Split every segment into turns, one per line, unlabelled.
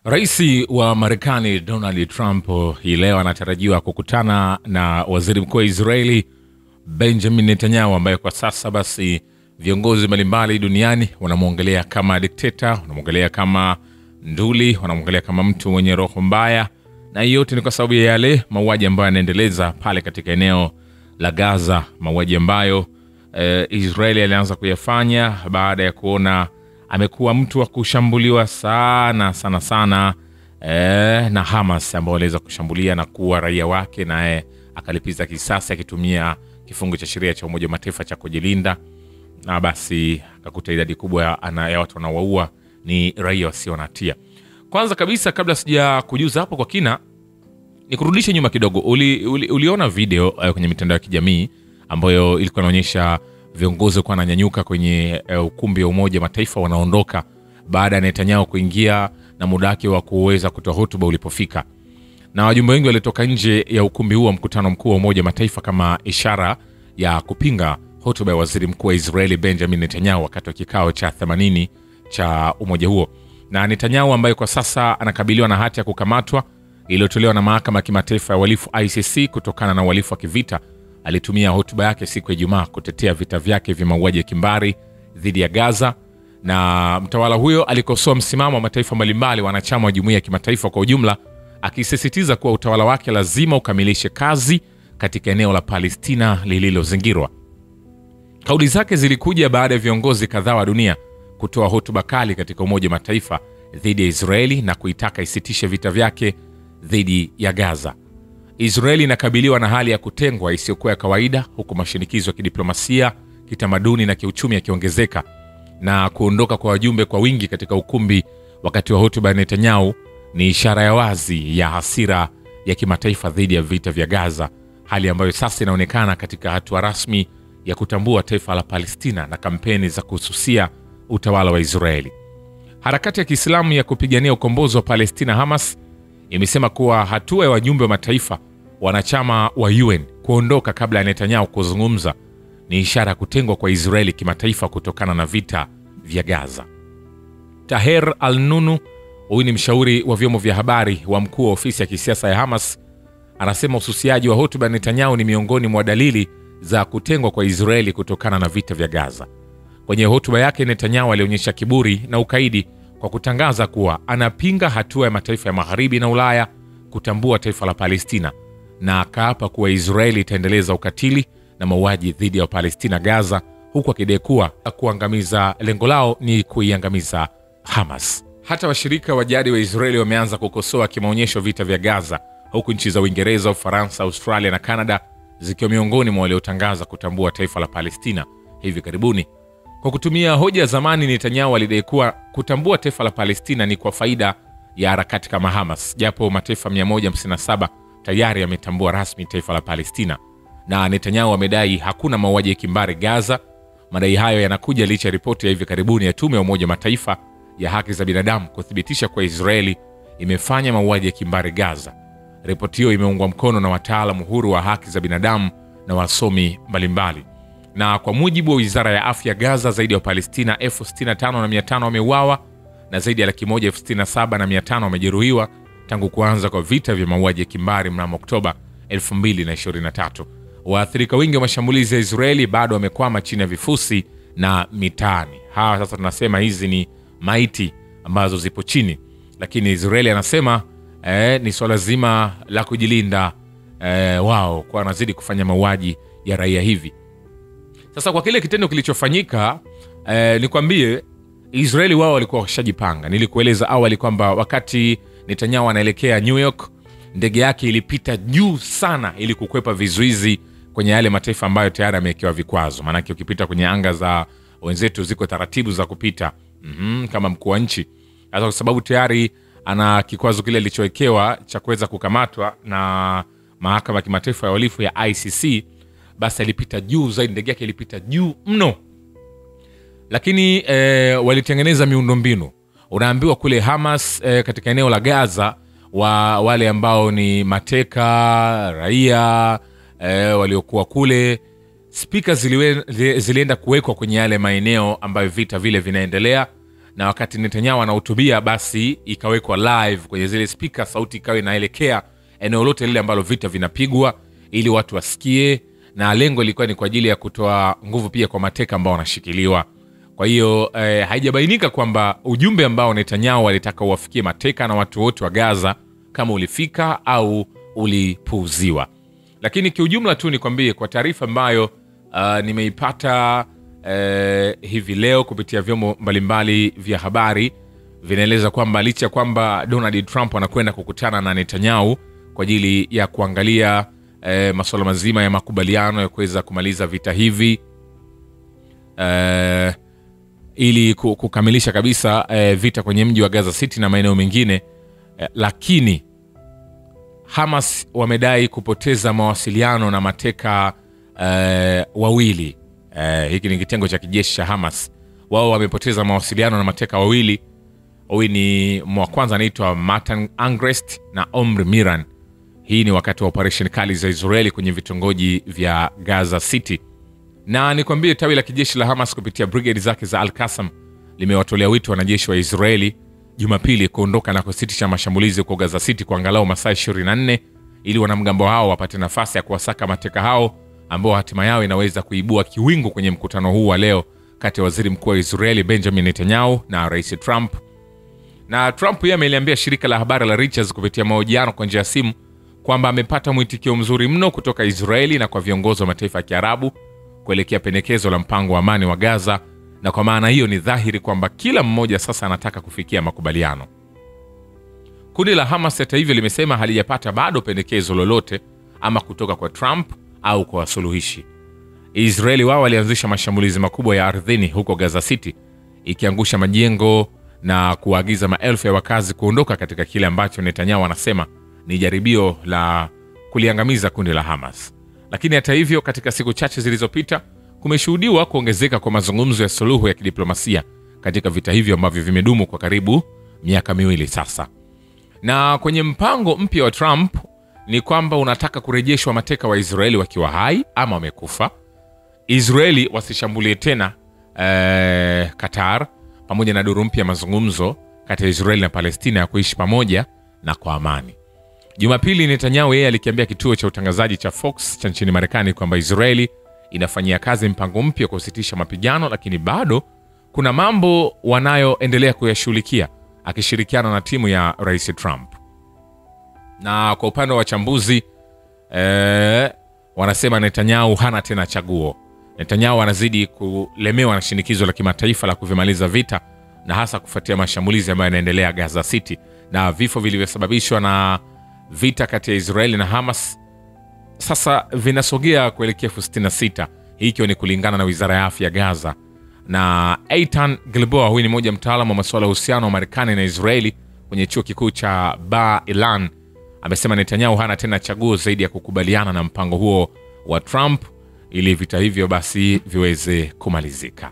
Rais wa Marekani Donald Trump hii leo anatarajiwa kukutana na waziri mkuu wa Israeli Benjamin Netanyahu, ambaye kwa sasa basi viongozi mbalimbali duniani wanamuongelea kama dikteta, wanamuongelea kama nduli, wanamuongelea kama mtu mwenye roho mbaya, na yote ni kwa sababu ya yale mauaji ambayo yanaendeleza pale katika eneo la Gaza, mauaji ambayo Israeli alianza kuyafanya baada ya kuona amekuwa mtu wa kushambuliwa sana na Hamas, ambao aliweza kushambulia na kuua raia wake, naye akalipiza kisasi akitumia kifungu cha sheria cha Umoja wa Mataifa cha kujilinda, na basi akakuta idadi kubwa ya watu wanaowaua ni raia wasio na hatia. Kwanza kabisa, kabla sija kujuza hapo kwa kina, nikurudishe nyuma kidogo. Uliona video kwenye mitandao ya kijamii ambayo ilikuwa inaonyesha viongozi kwa wananyanyuka kwenye ukumbi wa Umoja wa Mataifa, wanaondoka baada ya Netanyahu kuingia na muda wake wa kuweza kutoa hotuba ulipofika, na wajumbe wengi walitoka nje ya ukumbi huo wa mkutano mkuu wa Umoja wa Mataifa kama ishara ya kupinga hotuba ya waziri mkuu wa Israeli Benjamin Netanyahu wakati wa kikao cha 80 cha umoja huo. Na Netanyahu, ambaye kwa sasa anakabiliwa na hati ya kukamatwa iliyotolewa na mahakama ya kimataifa ya uhalifu ICC kutokana na uhalifu wa kivita, alitumia hotuba yake siku ya Ijumaa kutetea vita vyake vya mauaji ya kimbari dhidi ya Gaza, na mtawala huyo alikosoa msimamo wa mataifa mbalimbali wanachama wa jumuiya ya kimataifa kwa ujumla, akisisitiza kuwa utawala wake lazima ukamilishe kazi katika eneo la Palestina lililozingirwa. Kauli zake zilikuja baada ya viongozi kadhaa wa dunia kutoa hotuba kali katika Umoja wa Mataifa dhidi ya Israeli na kuitaka isitishe vita vyake dhidi ya Gaza. Israeli inakabiliwa na hali ya kutengwa isiyokuwa ya kawaida, huku mashinikizo ya kidiplomasia, kitamaduni na kiuchumi yakiongezeka, na kuondoka kwa wajumbe kwa wingi katika ukumbi wakati wa hotuba ya Netanyahu ni ishara ya wazi ya hasira ya kimataifa dhidi ya vita vya Gaza, hali ambayo sasa inaonekana katika hatua rasmi ya kutambua taifa la Palestina na kampeni za kususia utawala wa Israeli. Harakati ya Kiislamu ya kupigania ukombozi wa Palestina, Hamas, imesema kuwa hatua ya wajumbe wa mataifa wanachama wa UN kuondoka kabla ya Netanyahu kuzungumza ni ishara ya kutengwa kwa Israeli kimataifa kutokana na vita vya Gaza. Taher al-Nunu, huyu ni mshauri wa vyombo vya habari wa mkuu wa ofisi ya kisiasa ya Hamas, anasema ususiaji wa hotuba ya Netanyahu ni miongoni mwa dalili za kutengwa kwa Israeli kutokana na vita vya Gaza. Kwenye hotuba yake, Netanyahu alionyesha kiburi na ukaidi kwa kutangaza kuwa anapinga hatua ya mataifa ya Magharibi na Ulaya kutambua taifa la Palestina, na akaapa kuwa Israeli itaendeleza ukatili na mauaji dhidi ya Palestina Gaza, huku akidai kuwa kuangamiza lengo lao ni kuiangamiza Hamas. Hata washirika wa jadi wa Israeli wameanza kukosoa kimaonyesho vita vya Gaza, huku nchi za Uingereza, Ufaransa, Australia na Canada zikiwa miongoni mwa waliotangaza kutambua taifa la Palestina hivi karibuni. Kwa kutumia hoja zamani, Netanyahu alidai kuwa kutambua taifa la Palestina ni kwa faida ya harakati kama Hamas, japo mataifa 157 tayari yametambua rasmi taifa la Palestina. Na Netanyahu amedai hakuna mauaji ya kimbari Gaza. Madai hayo yanakuja licha ya ripoti ya hivi karibuni ya tume ya Umoja wa Mataifa ya haki za binadamu kuthibitisha kwa Israeli imefanya mauaji ya kimbari Gaza. Ripoti hiyo imeungwa mkono na wataalamu huru wa haki za binadamu na wasomi mbalimbali. Na kwa mujibu wa Wizara ya Afya Gaza, zaidi ya Palestina 65,500 wameuawa na zaidi ya 167,500 wamejeruhiwa tangu kuanza kwa vita vya mauaji ya kimbari mnamo Oktoba 2023. Waathirika wengi wa mashambulizi ya Israeli bado wamekwama chini ya vifusi na mitaani. Hawa sasa tunasema hizi ni maiti ambazo zipo chini, lakini Israeli anasema ni swala zima la kujilinda wao kwa wanazidi kufanya mauaji ya raia hivi. Sasa kwa kile kitendo kilichofanyika, nikwambie Israeli wao walikuwa washajipanga. Nilikueleza awali kwamba wakati Netanyahu anaelekea New York, ndege yake ilipita juu sana ili kukwepa vizuizi kwenye yale mataifa ambayo tayari yamewekewa vikwazo. Maana ukipita kwenye anga za wenzetu ziko taratibu za kupita kama mkuu wa nchi. Hata kwa sababu tayari ana kikwazo kile kilichowekewa cha kuweza kukamatwa na mahakama ya kimataifa ya uhalifu ya ICC, basi alipita juu zaidi, ndege yake ilipita juu mno. Lakini walitengeneza miundombinu. Unaambiwa kule Hamas katika eneo la Gaza, wale ambao ni mateka raia waliokuwa kule, speaker zilienda kuwekwa kwenye yale maeneo ambayo vita vile vinaendelea, na wakati Netanyahu anahutubia basi ikawekwa live kwenye zile speaker, sauti ikawa inaelekea eneo lote lile ambalo vita vinapigwa ili watu wasikie, na lengo lilikuwa ni kwa ajili ya kutoa nguvu pia kwa mateka ambao wanashikiliwa. Kwa hiyo haijabainika kwamba ujumbe ambao Netanyahu alitaka uwafikie mateka na watu wote wa Gaza kama ulifika au ulipuuziwa. Lakini kiujumla tu nikwambie kwa taarifa ambayo nimeipata hivi leo kupitia vyombo mbalimbali vya habari, vinaeleza kwamba licha kwamba Donald Trump anakwenda kukutana na Netanyahu kwa ajili ya kuangalia masuala mazima ya makubaliano ya kuweza kumaliza vita hivi, ili kukamilisha kabisa vita kwenye mji wa Gaza City na maeneo mengine, lakini Hamas wamedai kupoteza mawasiliano na mateka wawili. Hiki ni kitengo cha kijeshi cha Hamas. Wao wamepoteza mawasiliano na mateka wawili. Huyu ni wa kwanza anaitwa Matan Angrest na Omri Miran. Hii ni wakati wa operation kali za Israeli kwenye vitongoji vya Gaza City. Na nikwambie tawi la kijeshi la Hamas kupitia brigade zake za Al-Qassam limewatolea wito wanajeshi wa Israeli Jumapili kuondoka na kusitisha mashambulizi kwa Gaza City kwa angalau masaa 24 ili wanamgambo hao wapate nafasi ya kuwasaka mateka hao ambao hatima yao inaweza kuibua kiwingu kwenye mkutano huu wa leo kati ya waziri mkuu wa Israeli Benjamin Netanyahu na Rais Trump. Na Trump yeye ameliambia shirika la habari la Reuters kupitia mahojiano kwa njia ya simu kwamba amepata mwitikio mzuri mno kutoka Israeli na kwa viongozi wa mataifa ya Kiarabu kuelekea pendekezo la mpango wa amani wa Gaza, na kwa maana hiyo ni dhahiri kwamba kila mmoja sasa anataka kufikia makubaliano. Kundi la Hamas hata hivyo limesema halijapata bado pendekezo lolote ama kutoka kwa Trump au kwa wasuluhishi. Israeli wao walianzisha mashambulizi makubwa ya ardhini huko Gaza City, ikiangusha majengo na kuagiza maelfu ya wakazi kuondoka katika kile ambacho Netanyahu anasema ni jaribio la kuliangamiza kundi la Hamas. Lakini hata hivyo katika siku chache zilizopita kumeshuhudiwa kuongezeka kwa mazungumzo ya suluhu ya kidiplomasia katika vita hivyo ambavyo vimedumu kwa karibu miaka miwili sasa. Na kwenye mpango mpya wa Trump ni kwamba unataka kurejeshwa mateka wa Israeli wakiwa hai ama wamekufa. Israeli wasishambulie tena Qatar, pamoja na duru mpya mazungumzo kati ya Israeli na Palestina ya kuishi pamoja na kwa amani. Jumapili Netanyahu yeye alikiambia kituo cha utangazaji cha Fox cha nchini Marekani kwamba Israeli inafanyia kazi mpango mpya kusitisha mapigano, lakini bado kuna mambo wanayoendelea kuyashughulikia akishirikiana na timu ya Rais Trump. Na kwa upande wa wachambuzi wanasema Netanyahu hana tena chaguo. Netanyahu anazidi kulemewa na shinikizo la kimataifa la kuvimaliza vita, na hasa kufuatia mashambulizi ambayo yanaendelea Gaza City na vifo vilivyosababishwa na vita kati ya Israeli na Hamas sasa vinasogea kuelekea 66, hii ikiwa ni kulingana na Wizara ya Afya Gaza. Na Eitan Gilboa, huyu ni mmoja mtaalamu wa masuala ya uhusiano wa Marekani na Israeli kwenye chuo kikuu cha Bar Ilan, amesema Netanyahu hana tena chaguo zaidi ya kukubaliana na mpango huo wa Trump ili vita hivyo basi viweze kumalizika.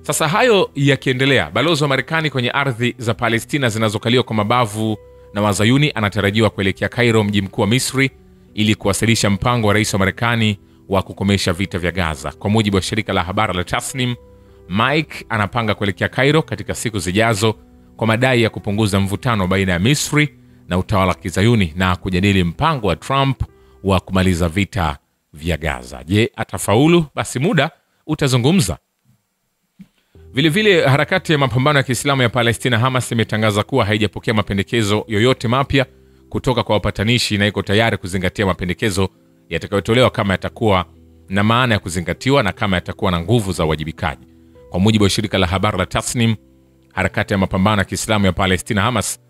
Sasa hayo yakiendelea, balozi wa Marekani kwenye ardhi za Palestina zinazokaliwa kwa mabavu na Wazayuni anatarajiwa kuelekea Cairo, mji mkuu wa Misri, ili kuwasilisha mpango wa rais wa Marekani wa kukomesha vita vya Gaza. Kwa mujibu wa shirika la habari la Tasnim, Mike anapanga kuelekea Cairo katika siku zijazo kwa madai ya kupunguza mvutano baina ya Misri na utawala wa Kizayuni na kujadili mpango wa Trump wa kumaliza vita vya Gaza. Je, atafaulu? Basi muda utazungumza. Vilevile harakati ya mapambano ya Kiislamu ya Palestina Hamas imetangaza kuwa haijapokea mapendekezo yoyote mapya kutoka kwa wapatanishi na iko tayari kuzingatia mapendekezo yatakayotolewa kama yatakuwa na maana ya kuzingatiwa na kama yatakuwa na nguvu za uwajibikaji. Kwa mujibu wa shirika la habari la Tasnim, harakati ya mapambano ya Kiislamu ya Palestina Hamas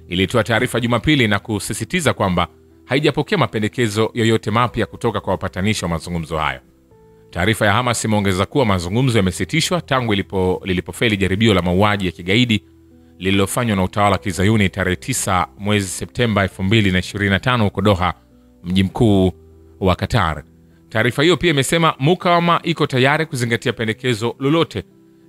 ilitoa taarifa Jumapili na kusisitiza kwamba haijapokea mapendekezo yoyote mapya kutoka kwa wapatanishi wa mazungumzo hayo. Taarifa ya Hamas imeongeza kuwa mazungumzo yamesitishwa tangu lilipofeli jaribio la mauaji ya kigaidi lililofanywa na utawala wa Kizayuni tarehe 9 mwezi Septemba 2025 huko Doha, mji mkuu wa Qatar. Taarifa hiyo pia imesema mukawama iko tayari kuzingatia pendekezo lolote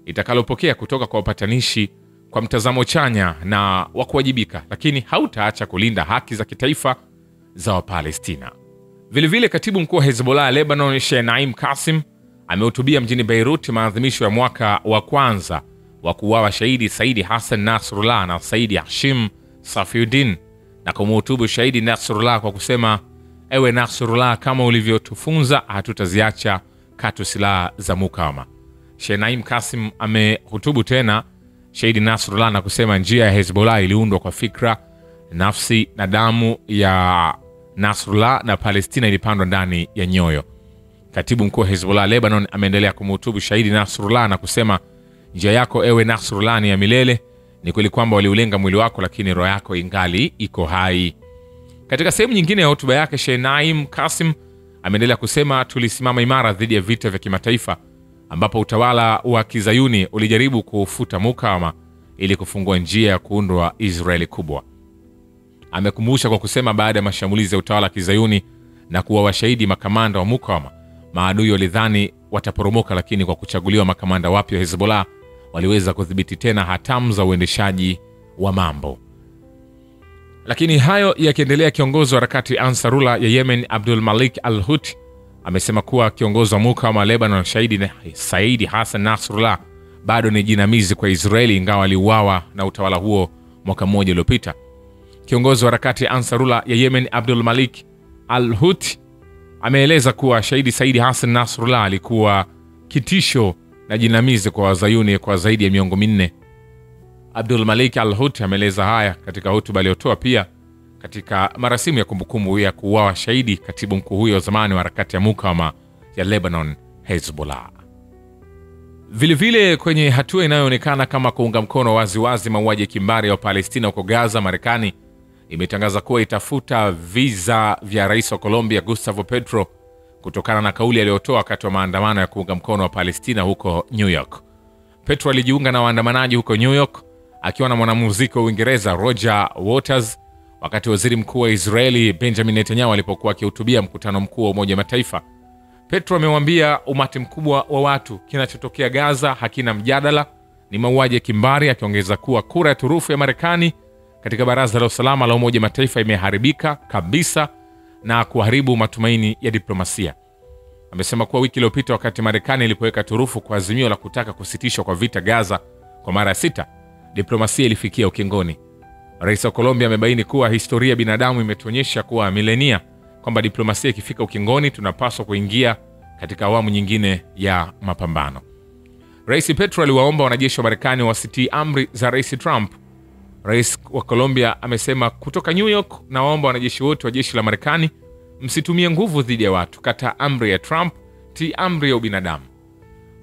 itakalopokea kutoka kwa wapatanishi kwa mtazamo chanya na wa kuwajibika, lakini hautaacha kulinda haki za kitaifa za Wapalestina. Vilevile katibu mkuu wa Hezbollah ya Lebanon Sheikh Naim Qasim amehutubia mjini Beirut maadhimisho ya mwaka wa kwanza wa kuuawa shahidi Saidi Hassan Nasrullah na Saidi Hashim Safiuddin, na kumhutubu shahidi Nasrullah kwa kusema, ewe Nasrullah, kama ulivyotufunza hatutaziacha katu silaha za mukawama. Sheikh Naim Kasim amehutubu tena shahidi Nasrullah na kusema njia ya Hezbollah iliundwa kwa fikra, nafsi na damu ya Nasrullah, na Palestina ilipandwa ndani ya nyoyo. Katibu mkuu wa Hezbollah Lebanon ameendelea kumhutubu shahidi Nasrullah na kusema, njia yako ewe Nasrullah ni ya milele. Ni kweli kwamba waliulenga mwili wako, lakini roho yako ingali iko hai. Katika sehemu nyingine ya hotuba yake, Sheikh Naim Kasim ameendelea kusema, tulisimama imara dhidi ya vita vya kimataifa ambapo utawala wa Kizayuni ulijaribu kufuta mukawama ili kufungua njia ya kuundwa Israeli kubwa. Amekumbusha kwa kusema, baada ya mashambulizi ya utawala wa Kizayuni na kuwa washahidi makamanda wa mukawama, maadui walidhani wataporomoka, lakini kwa kuchaguliwa makamanda wapya wa Hezbollah waliweza kudhibiti tena hatamu za uendeshaji wa mambo. Lakini hayo yakiendelea, kiongozi wa harakati Ansarullah ya Yemen Abdul Malik al-Houthi amesema kuwa kiongozi wa mukawama Lebanon shahidi Saidi Hassan Nasrullah bado ni jinamizi kwa Israeli, ingawa aliuawa na utawala huo mwaka mmoja uliopita. Kiongozi wa harakati Ansarullah ya Yemen Abdul Malik al-Houthi ameeleza kuwa shahidi Saidi Hassan Nasrullah alikuwa kitisho na jinamizi kwa Wazayuni kwa zaidi ya miongo minne. Abdul Malik al-Houthi ameeleza haya katika hotuba aliyotoa pia katika marasimu ya kumbukumbu ya kuuawa shahidi katibu mkuu huyo wa zamani wa harakati ya mukawama ya Lebanon Hezbollah. Vilevile kwenye hatua inayoonekana kama kuunga mkono waziwazi mauaji ya kimbari ya Palestina huko Gaza, Marekani imetangaza kuwa itafuta visa vya rais wa Colombia Gustavo Petro kutokana na kauli aliyotoa wakati wa maandamano ya kuunga mkono wa Palestina huko New York. Petro alijiunga na waandamanaji huko New York akiwa na mwanamuziki wa Uingereza Roger Waters wakati waziri mkuu wa Israeli Benjamin Netanyahu alipokuwa akihutubia mkutano mkuu wa Umoja Mataifa. Petro amemwambia umati mkubwa wa watu, kinachotokea Gaza hakina mjadala, ni mauaji ya kimbari, akiongeza kuwa kura ya turufu ya Marekani katika Baraza la Usalama la Umoja Mataifa imeharibika kabisa na kuharibu matumaini ya diplomasia. Amesema kuwa wiki iliyopita wakati Marekani ilipoweka turufu kwa azimio la kutaka kusitishwa kwa vita Gaza kwa mara ya 6, diplomasia ilifikia ukingoni. Rais wa Colombia amebaini kuwa historia ya binadamu imetuonyesha kuwa milenia kwamba diplomasia ikifika ukingoni tunapaswa kuingia katika awamu nyingine ya mapambano. Rais Petro aliwaomba wanajeshi wa Marekani wasitii amri za Rais Trump. Rais wa Colombia amesema, kutoka New York na waomba wanajeshi wote wa jeshi la Marekani msitumie nguvu dhidi ya watu, kata amri ya Trump, tii amri ya ubinadamu.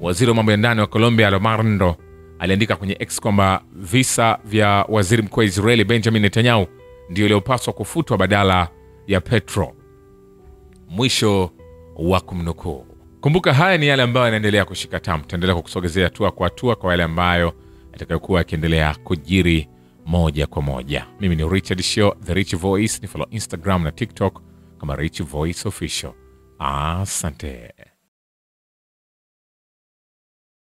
Waziri wa mambo ya ndani wa Colombia Alomando aliandika kwenye X kwamba visa vya waziri mkuu wa Israeli Benjamin Netanyahu ndio iliyopaswa kufutwa badala ya Petro. Mwisho wa kumnukuu. Kumbuka haya ni yale ambayo yanaendelea kushika tamu. Tutaendelea kukusogezea hatua kwa hatua kwa yale ambayo yatakayokuwa yakiendelea kujiri moja kwa moja. Mimi ni Richard Shio, The Rich Voice. Ni follow Instagram na TikTok kama Rich Voice Official. Asante.